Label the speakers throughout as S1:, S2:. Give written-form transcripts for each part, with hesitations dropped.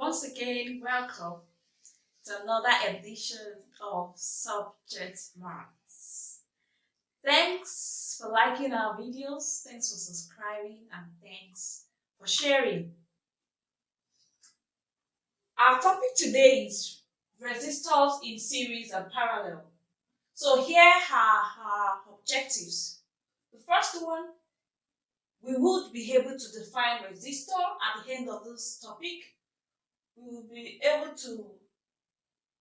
S1: Once again, welcome to another edition of Subjectmart. Thanks for liking our videos, thanks for subscribing, and thanks for sharing. Our topic today is resistors in series and parallel. So here are our objectives. The first one, we would be able to define resistor. At the end of this topic, we will be able to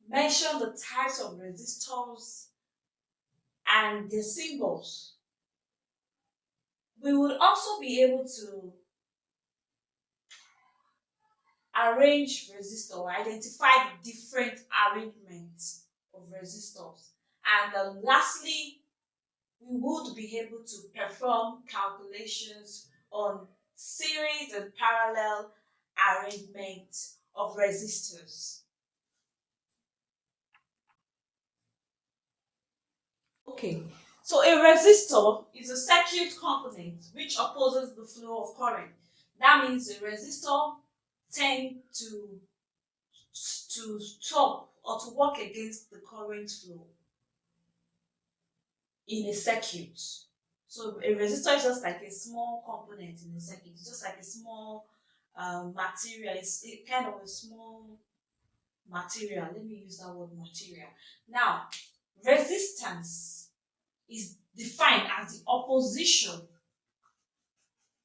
S1: mention the types of resistors and their symbols. We would also be able to arrange resistors, identify the different arrangements of resistors. And lastly, we would be able to perform calculations on series and parallel arrangement of resistors. Okay, so a resistor is a circuit component which opposes the flow of current. That means a resistor tends to stop or to work against the current flow in a circuit. So a resistor is just like a small component in a circuit. It's just like a small material. It's kind of a small material. Let me use that word material. Now, resistance is defined as the opposition.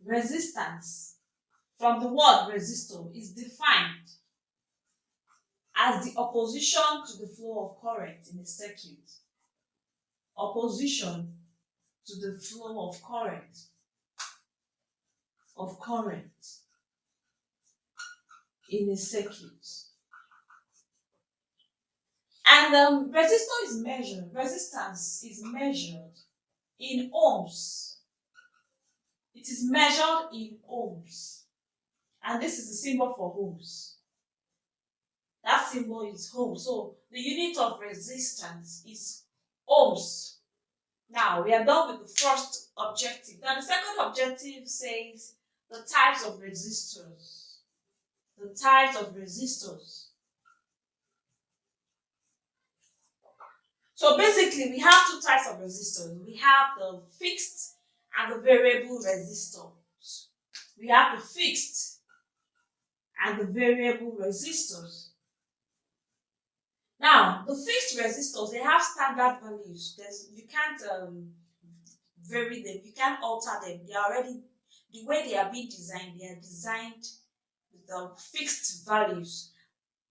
S1: Resistance from the word resistor is defined as the opposition to the flow of current in a circuit. Opposition to the flow of current. In a circuit. And resistance is measured in ohms. It is measured in ohms. And this is the symbol for ohms. That symbol is ohm. So the unit of resistance is ohms. Now we are done with the first objective. Now the second objective says the types of resistors. The types of resistors. So basically we have two types of resistors. We have the fixed and the variable resistors. We have the fixed and the variable resistors. Now, the fixed resistors, they have standard values. You can't vary them. You can't alter them. They are already, the way they are being designed, they are designed with the fixed values.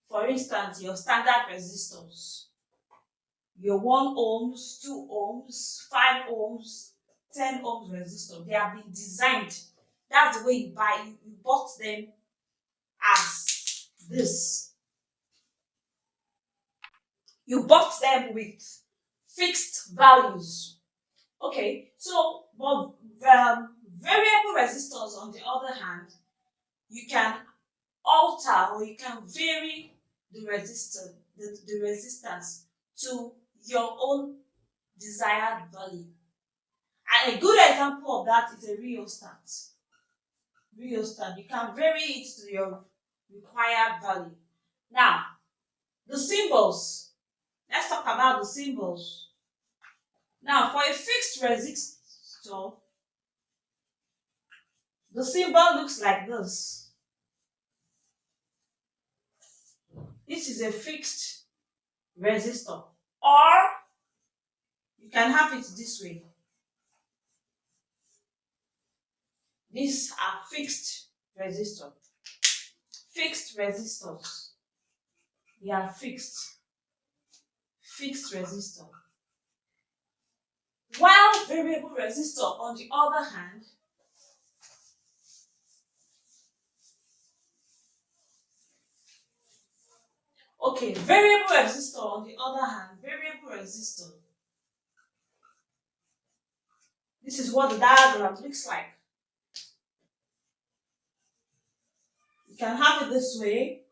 S1: For instance, your standard resistors, your 1 ohms, 2 ohms, 5 ohms, 10 ohms resistor, they have been designed. That's the way you buy. You bought them as this. You bought them with fixed values. Okay, so variable resistors, on the other hand, you can alter or you can vary the resistance to your own desired value. And a good example of that is a rheostat. You can vary it to your required value. Now, the symbols. Let's talk about the symbols. Now, for a fixed resistor, the symbol looks like this. This is a fixed resistor. Or you can have it this way. These are fixed resistors. Fixed resistors. They are fixed resistor. While variable resistor, on the other hand, variable resistor, this is what the diagram looks like. You can have it this way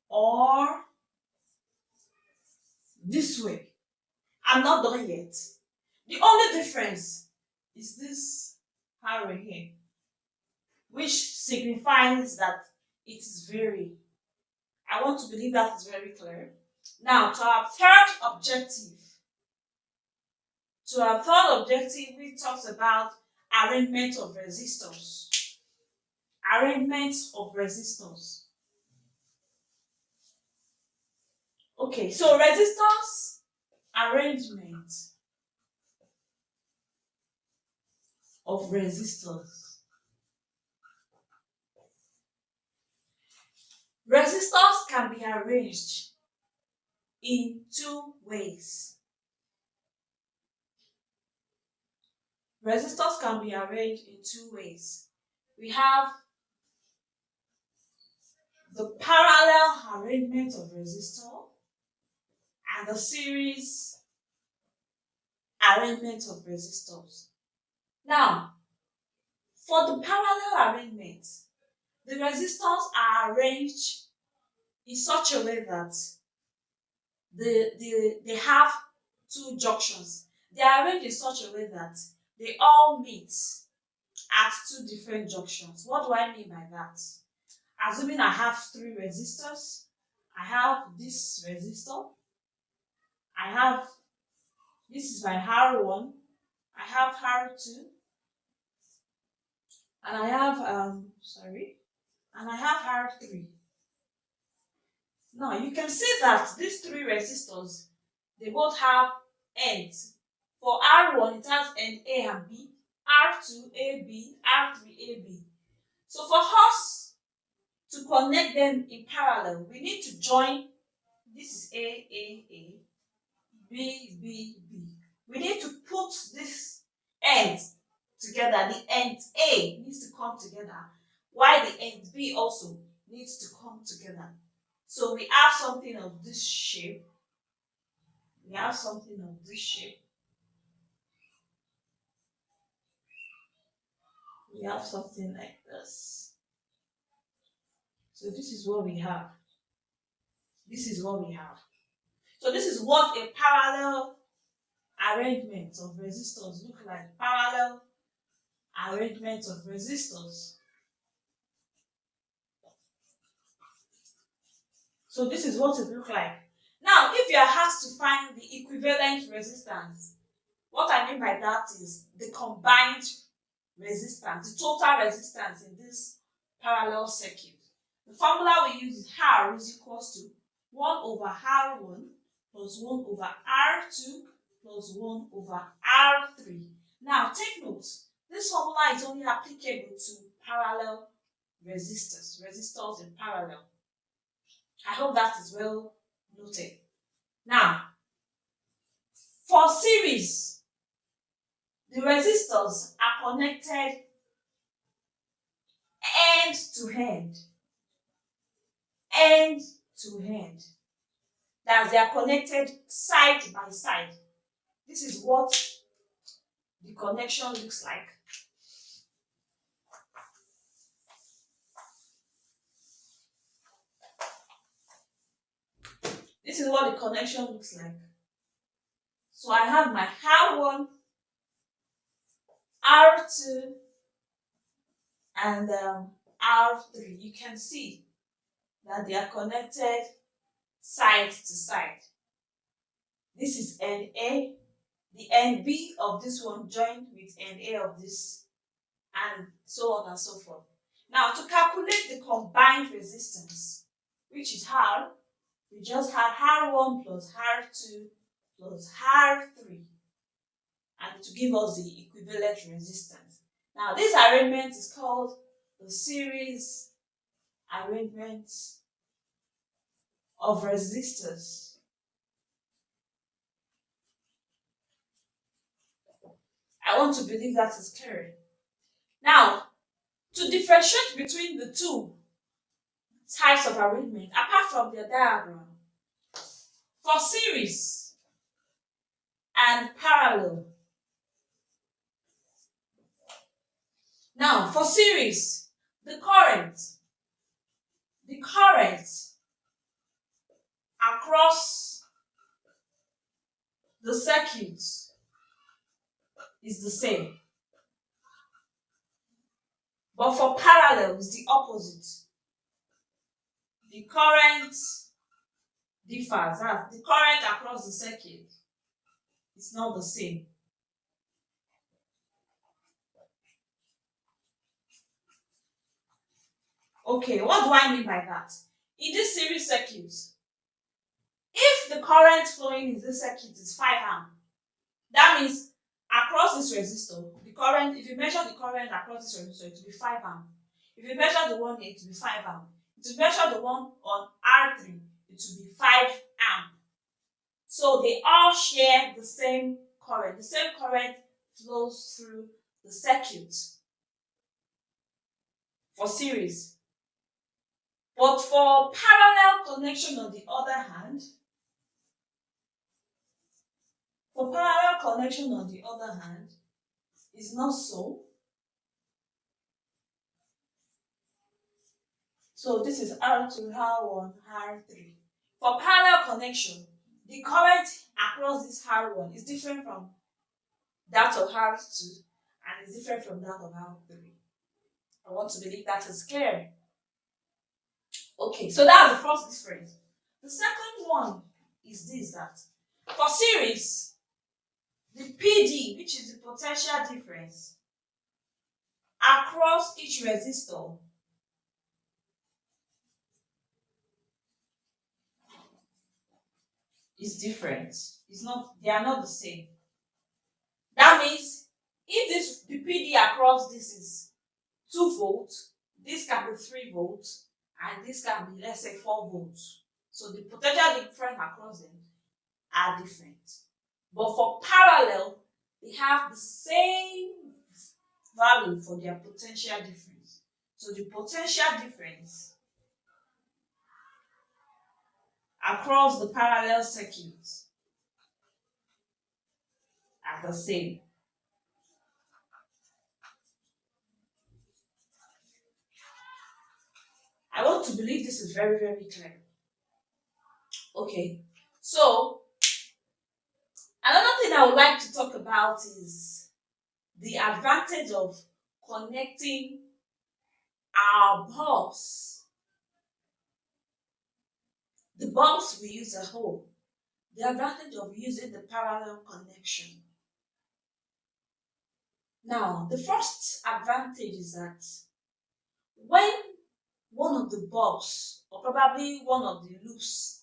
S1: or this way. I'm not done yet. The only difference is this arrow here, which signifies that it is varying. I want to believe that is very clear. Now, to our third objective, we talked about arrangement of resistors. Arrangement of resistors. Okay, so resistors arrangement of resistors. Resistors can be arranged in two ways. Resistors can be arranged in two ways. We have the parallel arrangement of resistor and the series arrangement of resistors. Now, for the parallel arrangement, the resistors are arranged in such a way that they have two junctions. They are arranged in such a way that they all meet at two different junctions. What do I mean by that? Assuming I have three resistors, I have this resistor, I have this is my R1, I have R2, and I have and I have R3. Now you can see that these three resistors, they both have ends. For R1 it has end A and B, R2 AB, R3 AB. So for us to connect them in parallel, we need to join. This is A, B, B, B. We need to put this end together. The end A needs to come together, while the end B also needs to come together. So we have something of this shape. We have something of this shape. We have something like this. So this is what we have. This is what we have. So this is what a parallel arrangement of resistors look like. Parallel arrangement of resistors. So this is what it looks like. Now, if you are asked to find the equivalent resistance, what I mean by that is the combined resistance, the total resistance in this parallel circuit. The formula we use is R is equals to 1 over R1 plus 1 over R2 plus 1 over R3. Now, take note, this formula is only applicable to parallel resistors in parallel. I hope that is well noted. Now, for series, the resistors are connected end to end. End to end. That they are connected side by side. This is what the connection looks like. This is what the connection looks like. So I have my R1, R2, and R3. You can see that they are connected side to side. This is end A. The end B of this one joined with end A of this, and so on and so forth. Now, to calculate the combined resistance, which is R, we just have R1 plus R2 plus R3, and to give us the equivalent resistance. Now, this arrangement is called the series arrangement of resistors. I want to believe that is clear. Now, to differentiate between the two types of arrangement, apart from the diagram, for series and parallel. Now, for series, the current across the circuit is the same. But for parallel, it's the opposite. the current differs. The current across the circuit is not the same. Okay, what do I mean by that? In this series circuit, if the current flowing in this circuit is 5 amp, that means across this resistor, the current, if you measure the current across this resistor, it will be 5 amp. If you measure the one here, it will be 5 amp. If you measure the one on R3, it will be 5 amp. So they all share the same current. The same current flows through the circuit for series. But for parallel connection on the other hand, it's not so. So this is R2, R1, R3. For parallel connection, the current across this R1 is different from that of R2 and is different from that of R3. I want to believe that is clear. Okay, so that's the first difference. The second one is this, that for series, the PD, which is the potential difference across each resistor, is different. They are not the same. That means if the PD across this is 2 volts, this can be 3 volts, and this can be, let's say, 4 volts. So the potential difference across them are different. But for parallel, they have the same value for their potential difference. So the potential difference across the parallel circuits are the same. I want to believe this is very, very clear. Okay, so another thing I would like to talk about is the advantage of connecting our bulbs. The bulbs we use at home. The advantage of using the parallel connection. Now, the first advantage is that when one of the bulbs, or probably one of the loops,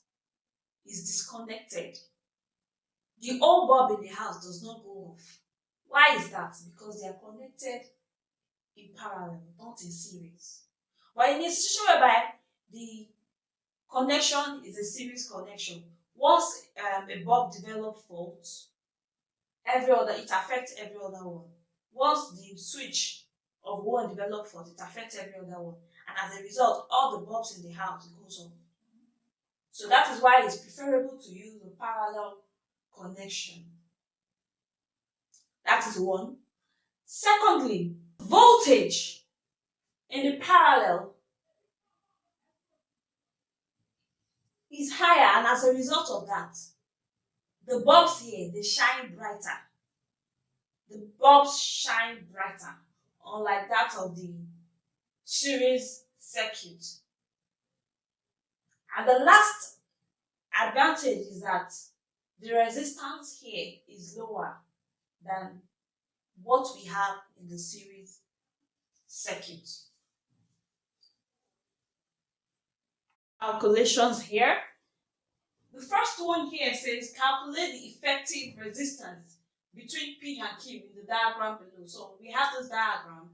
S1: is disconnected, the whole bulb in the house does not go off. Why is that? Because they are connected in parallel, not in series. But in a situation whereby the connection is a series connection, once a bulb develops fault, it affects every other one. Once the switch of one develops fault, it affects every other one. And as a result, all the bulbs in the house goes off. So that is why it's preferable to use a parallel connection. That is one. Secondly, voltage in the parallel is higher, and as a result of that, the bulbs here, they shine brighter. The bulbs shine brighter, unlike that of the series circuit. And the last advantage is that the resistance here is lower than what we have in the series circuit. Calculations here. The first one here says calculate the effective resistance between P and Q in the diagram below. So we have this diagram,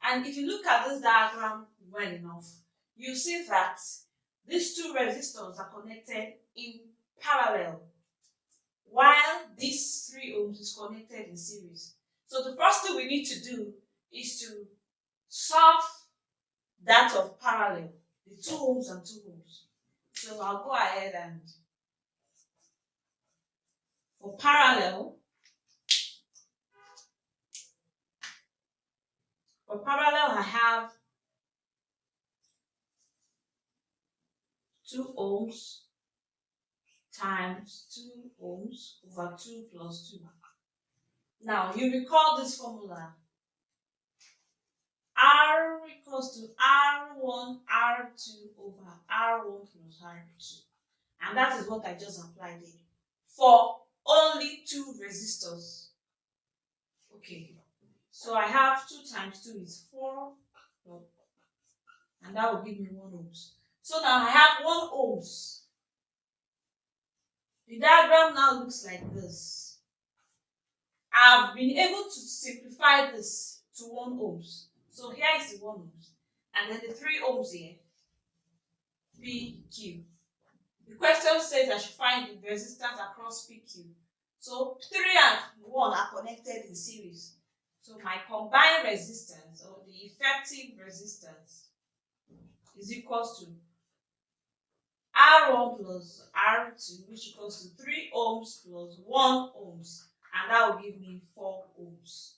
S1: and if you look at this diagram well enough, you see that these two resistors are connected in parallel, while this 3 ohms is connected in series. So the first thing we need to do is to solve that of parallel, the 2 ohms and 2 ohms. So I'll go ahead and for parallel, I have 2 ohms times 2 ohms over 2 plus 2. Now, you recall this formula. R equals to R1 R2 over R1 plus R2. And that is what I just applied it for only two resistors. Okay, so I have 2 times 2 is 4, and that will give me 1 ohms. So now I have 1 ohms. The diagram now looks like this. I've been able to simplify this to 1 ohms. So here is the 1 ohms, and then the 3 ohms here, PQ. The question says I should find the resistance across PQ. So 3 and 1 are connected in series. So my combined resistance, or the effective resistance, is equals to R1 plus R2, which equals to 3 ohms plus 1 ohms, and that will give me 4 ohms.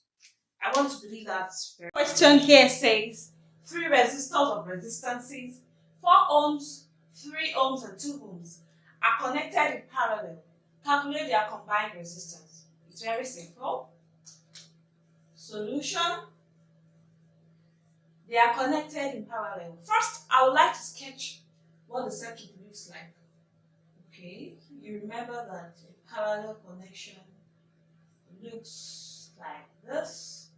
S1: I want to believe that's fair. Question here says 3 resistors of resistances, 4 ohms, 3 ohms, and 2 ohms are connected in parallel. Calculate their combined resistance. It's very simple. Solution. They are connected in parallel. First, I would like to sketch what the circuit looks like. Okay, you remember that a parallel connection looks like this.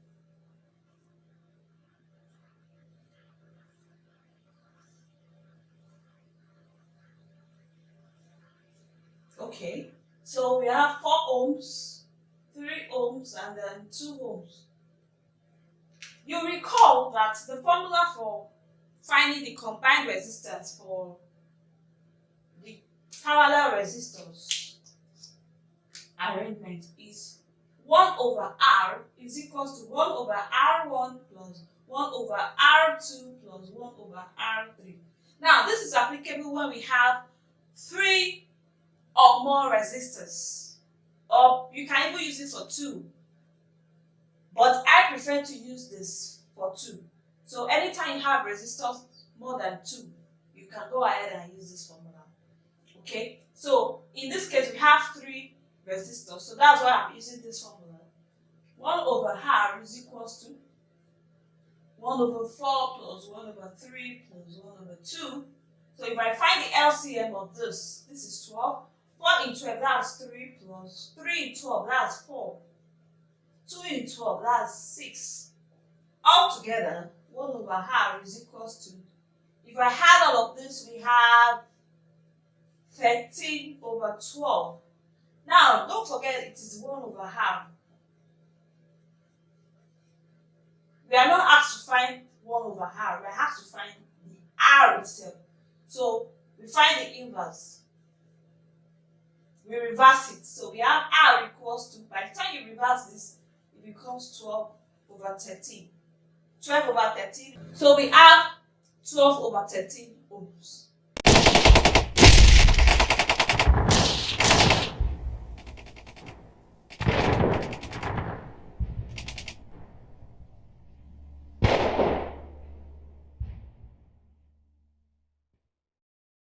S1: Okay, so we have 4 ohms, 3 ohms, and then 2 ohms. You recall that the formula for finding the combined resistance for the parallel resistors arrangement is 1 over R is equals to 1 over R1 plus 1 over R2 plus 1 over R3. Now, this is applicable when we have 3 or more resistors, or you can even use it for 2. But I prefer to use this for 2. So anytime you have resistors more than 2, you can go ahead and use this formula. Okay, so in this case we have 3 resistors, so that's why I'm using this formula. 1 over R is equals to 1 over 4 plus 1 over 3 plus 1 over 2. So if I find the LCM of this is 12. 4 in 12, that's 3 plus 3 in 12, that's 4. 2 in 12, that's 6. Altogether, 1 over R is equals to, if I add all of this, we have 13 over 12. Now, don't forget it is 1 over R. We are not asked to find 1 over R, we are asked to find the R itself. So, we find the inverse. We reverse it. So, we have R equals to, by the time you reverse this, it becomes 12 over 13. 12 over 13. So, we have 12 over 13 ohms.